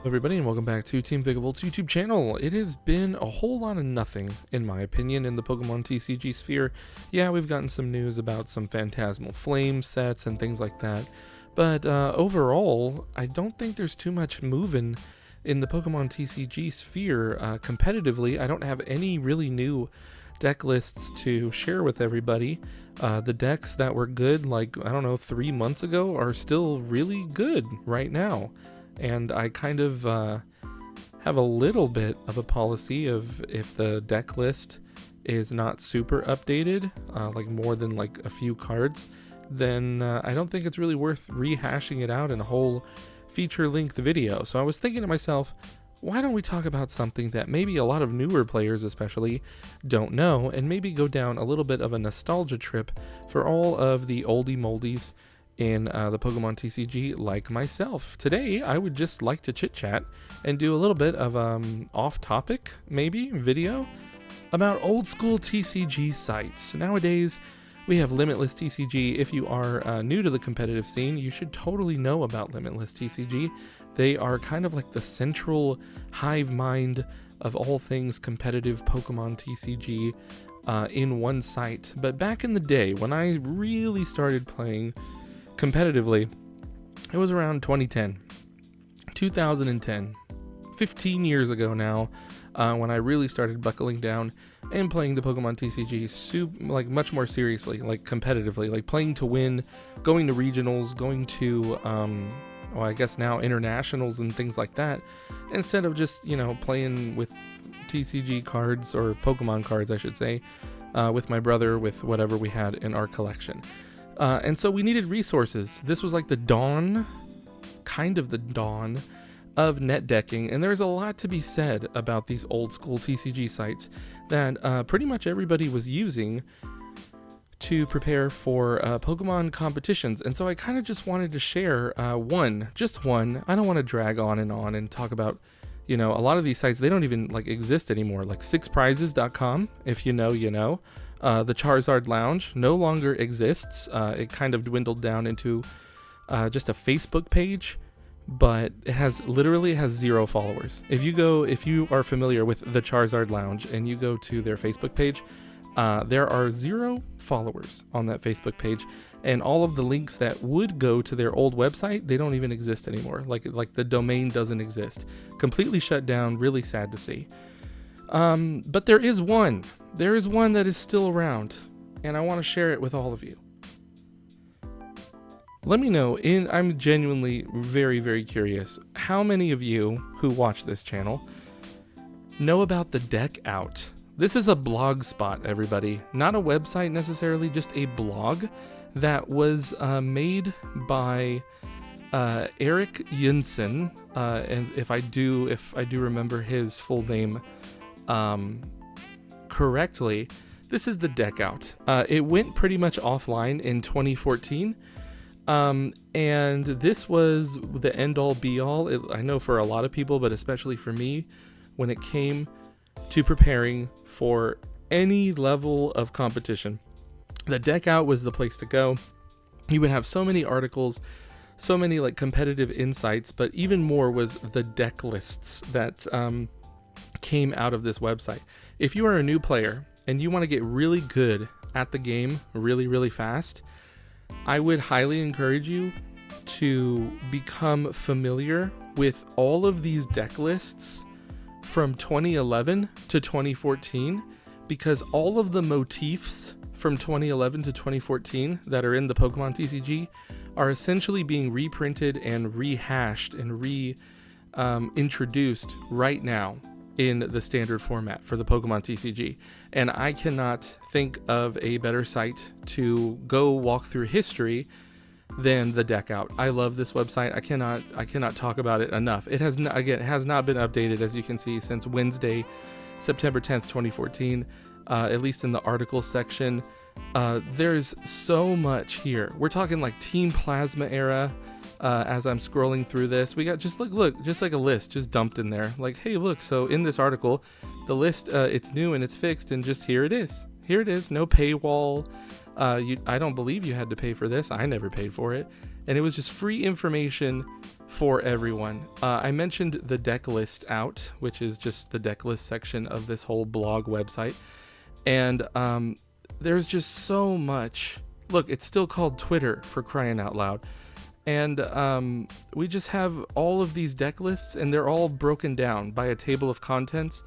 Everybody, and welcome back to Team Vikavolt's YouTube channel. It has been a whole lot of nothing, in my opinion, in the Pokemon TCG sphere. Yeah, we've gotten some news about some Phantasmal Flame sets and things like that, but overall, I don't think there's too much moving in the Pokemon TCG sphere. Competitively, I don't have any really new deck lists to share with everybody. The decks that were good, like, I don't know, 3 months ago are still really good right now. And I kind of have a little bit of a policy of if the deck list is not super updated, like more than like a few cards, then I don't think it's really worth rehashing it out in a whole feature-length video. So I was thinking to myself, why don't we talk about something that maybe a lot of newer players especially don't know, and maybe go down a little bit of a nostalgia trip for all of the oldie moldies in the Pokemon TCG like myself. Today, I would just like to chit-chat and do a little bit of off-topic, maybe, video about old-school TCG sites. Nowadays, we have Limitless TCG. If you are new to the competitive scene, you should totally know about Limitless TCG. They are kind of like the central hive mind of all things competitive Pokemon TCG in one site. But back in the day, when I really started playing competitively, it was around 2010, 15 years ago now, when I really started buckling down and playing the Pokemon TCG like much more seriously, like competitively, like playing to win, going to regionals, going to well, I guess now internationals and things like that, instead of just, you know, playing with TCG cards, or Pokemon cards I should say, with my brother, with whatever we had in our collection. And so we needed resources. This was like the dawn, kind of the dawn of net decking, and there's a lot to be said about these old school TCG sites that pretty much everybody was using to prepare for Pokemon competitions. And so I kind of just wanted to share just one. I don't want to drag on and talk about, you know, a lot of these sites, they don't even like exist anymore, like sixprizes.com, if you know, you know. The Charizard Lounge no longer exists. It kind of dwindled down into just a Facebook page, but it literally has 0 followers. If you are familiar with the Charizard Lounge and you go to their Facebook page, there are 0 followers on that Facebook page, and all of the links that would go to their old website, they don't even exist anymore. Like the domain doesn't exist. Completely shut down. Really sad to see. But there is one that is still around, and I want to share it with all of you. Let me know, I'm genuinely very, very curious, how many of you who watch this channel know about the Deck Out? This is a blog spot, everybody, not a website necessarily, just a blog that was made by Eric Jensen, and if I do remember his full name correctly, this is the Deck Out. It went pretty much offline in 2014, and this was the end-all be-all. I know for a lot of people, but especially for me, when it came to preparing for any level of competition, the Deck Out was the place to go. You would have so many articles, so many like competitive insights, but even more was the deck lists that came out of this website. If you are a new player and you want to get really good at the game really, really fast, I would highly encourage you to become familiar with all of these deck lists from 2011 to 2014, because all of the motifs from 2011 to 2014 that are in the Pokemon TCG are essentially being reprinted and rehashed and reintroduced right now in the standard format for the Pokemon TCG. And I cannot think of a better site to go walk through history than the Deck Out. I love this website. I cannot talk about it enough. It has not been updated, as you can see, since Wednesday, September 10th, 2014, at least in the article section. There's so much here. We're talking like Team Plasma era. As I'm scrolling through this, we got just like a list just dumped in there. Like, hey, look, so in this article, the list, it's new and it's fixed, and just here it is. No paywall. I don't believe you had to pay for this. I never paid for it. and it was just free information for everyone. I mentioned the deck list out, which is just the deck list section of this whole blog website. And there's just so much. Look, it's still called Twitter, for crying out loud. And we just have all of these deck lists, and they're all broken down by a table of contents.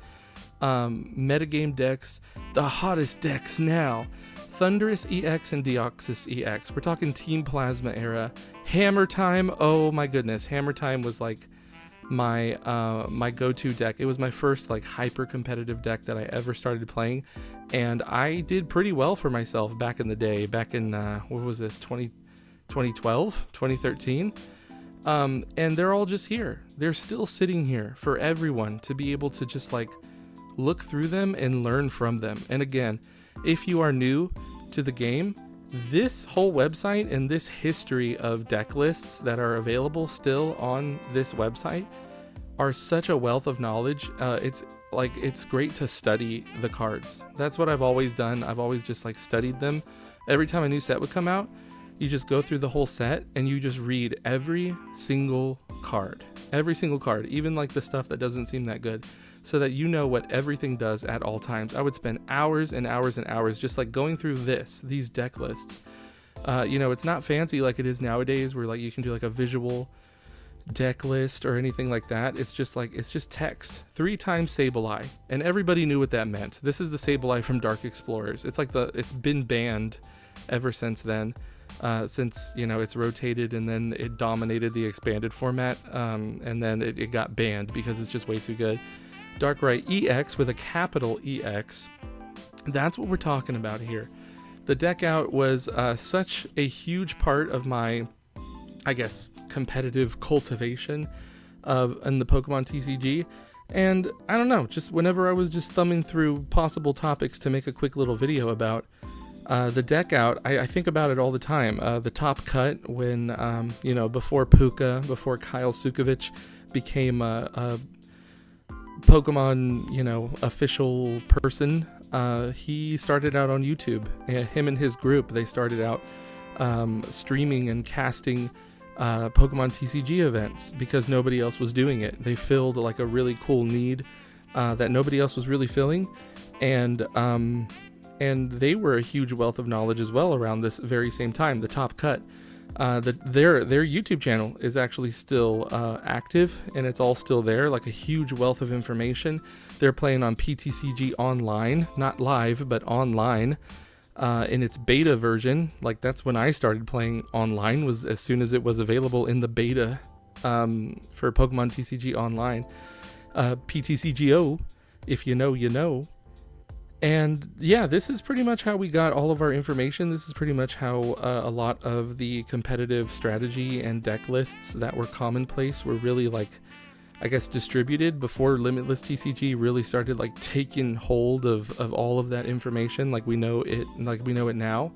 Metagame decks, the hottest decks now. Thunderous EX and Deoxys EX. We're talking Team Plasma era. Hammer Time, oh my goodness. Hammer Time was like my my go-to deck. It was my first like hyper competitive deck that I ever started playing, and I did pretty well for myself back in the day, back in what was this, 2012, 2013. And they're all just here. They're still sitting here for everyone to be able to just like look through them and learn from them. And again, if you are new to the game, this whole website and this history of deck lists that are available still on this website are such a wealth of knowledge. It's great to study the cards. That's what I've always done. I've always just like studied them. Every time a new set would come out, you just go through the whole set and you just read every single card, even like the stuff that doesn't seem that good, so that you know what everything does at all times. I would spend hours and hours and hours just like going through these deck lists. It's not fancy like it is nowadays, where like you can do like a visual deck list or anything like that. It's just text. 3 times Sableye, and everybody knew what that meant. This is the Sableye from Dark Explorers. It's been banned ever since then. Since it's rotated, and then it dominated the expanded format, and then it got banned because it's just way too good. Darkrai EX with a capital EX. That's what we're talking about here. The deck out was such a huge part of my, I guess, competitive cultivation in the Pokemon TCG. And I don't know, just whenever I was just thumbing through possible topics to make a quick little video about the deck out, I think about it all the time. The top cut when, before Puka, before Kyle Sukovich became a Pokemon, official person, he started out on YouTube. Him and his group, they started out streaming and casting Pokemon TCG events because nobody else was doing it. They filled like a really cool need that nobody else was really filling, and they were a huge wealth of knowledge as well around this very same time. The Top Cut, their YouTube channel is actually still active, and it's all still there, like a huge wealth of information. They're playing on PTCG online, not live, but online, in its beta version. Like that's when I started playing online, was as soon as it was available in the beta for Pokemon TCG Online. PTCGO, if you know, you know. And yeah, this is pretty much how we got all of our information. This is pretty much how a lot of the competitive strategy and deck lists that were commonplace were really like, I guess, distributed before Limitless TCG really started like taking hold of all of that information like we know it now.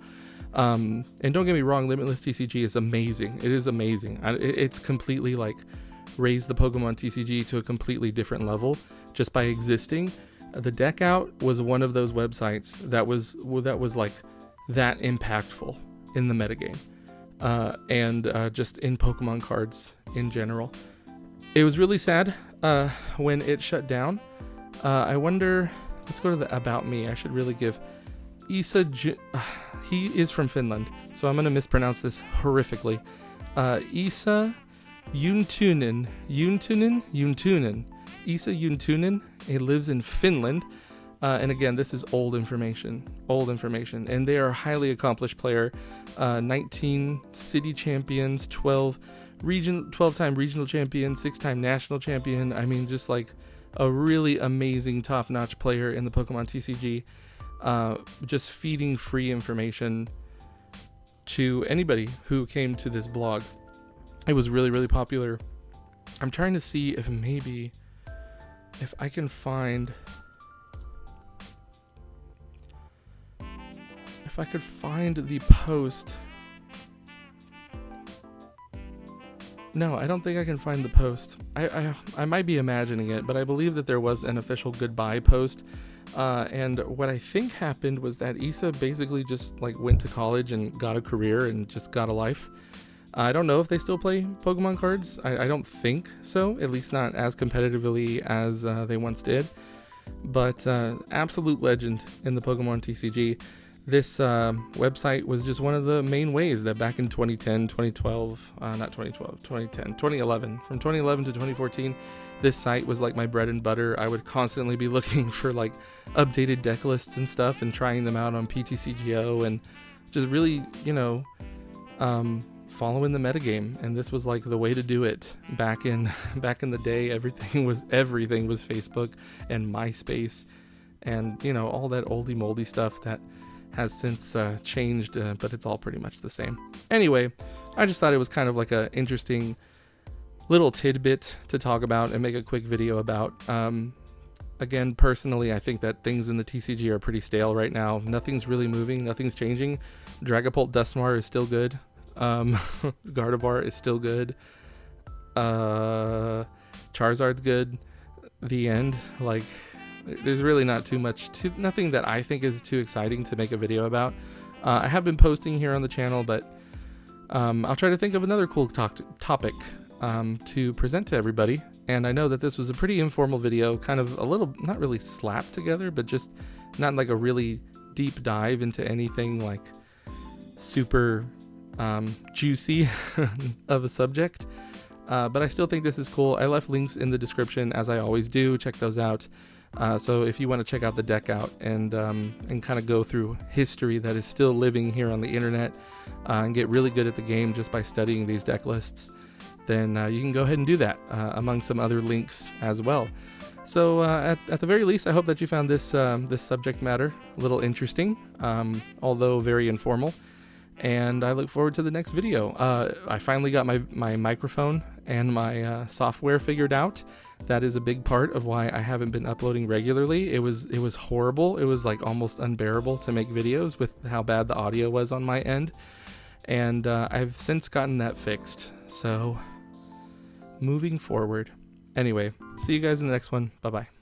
And don't get me wrong, Limitless TCG is amazing. It is amazing. It's completely like raised the Pokemon TCG to a completely different level just by existing. The Deck Out was one of those websites that was like that impactful in the metagame, and just in Pokemon cards in general. It was really sad when it shut down. I wonder, let's go to the About Me. I should really give he is from Finland, so I'm going to mispronounce this horrifically. Isa Juntunen. Isa Juntunen. He lives in Finland. And again, this is old information. And they are a highly accomplished player. 19 city champions, 12-time regional champion, 6-time national champion. I mean, just like a really amazing top-notch player in the Pokemon TCG. Just feeding free information to anybody who came to this blog. It was really, really popular. I'm trying to see if I can find... If I could find the post. No, I don't think I can find the post. I might be imagining it, but I believe that there was an official goodbye post. And what I think happened was that Issa basically just like went to college and got a career and just got a life. I don't know if they still play Pokemon cards. I don't think so, at least not as competitively as they once did. But absolute legend in the Pokemon TCG. This website was just one of the main ways that back in 2010, 2012, not 2012, 2010, 2011, from 2011 to 2014, this site was like my bread and butter. I would constantly be looking for like updated deck lists and stuff and trying them out on PTCGO and just really, you know, following the metagame. And this was like the way to do it back in the day. Everything was Facebook and MySpace and, you know, all that oldie moldy stuff that has since changed, but it's all pretty much the same. Anyway, I just thought it was kind of like a interesting little tidbit to talk about and make a quick video about. Again, personally, I think that things in the TCG are pretty stale right now. Nothing's really moving, nothing's changing. Dragapult Dusknoir is still good. Gardevoir is still good. Charizard's good. The end. Like, there's really not too much, nothing that I think is too exciting to make a video about. I have been posting here on the channel, but I'll try to think of another cool topic to present to everybody. And I know that this was a pretty informal video, kind of a little, not really slapped together, but just not like a really deep dive into anything like super juicy of a subject. But I still think this is cool. I left links in the description as I always do. Check those out. So if you want to check out the deck out and kind of go through history that is still living here on the internet and get really good at the game just by studying these deck lists, then you can go ahead and do that among some other links as well. So at the very least, I hope that you found this subject matter a little interesting, although very informal. And I look forward to the next video. I finally got my microphone and my software figured out. That is a big part of why I haven't been uploading regularly. It was horrible. It was like almost unbearable to make videos with how bad the audio was on my end. And I've since gotten that fixed. So moving forward. Anyway, see you guys in the next one. Bye-bye.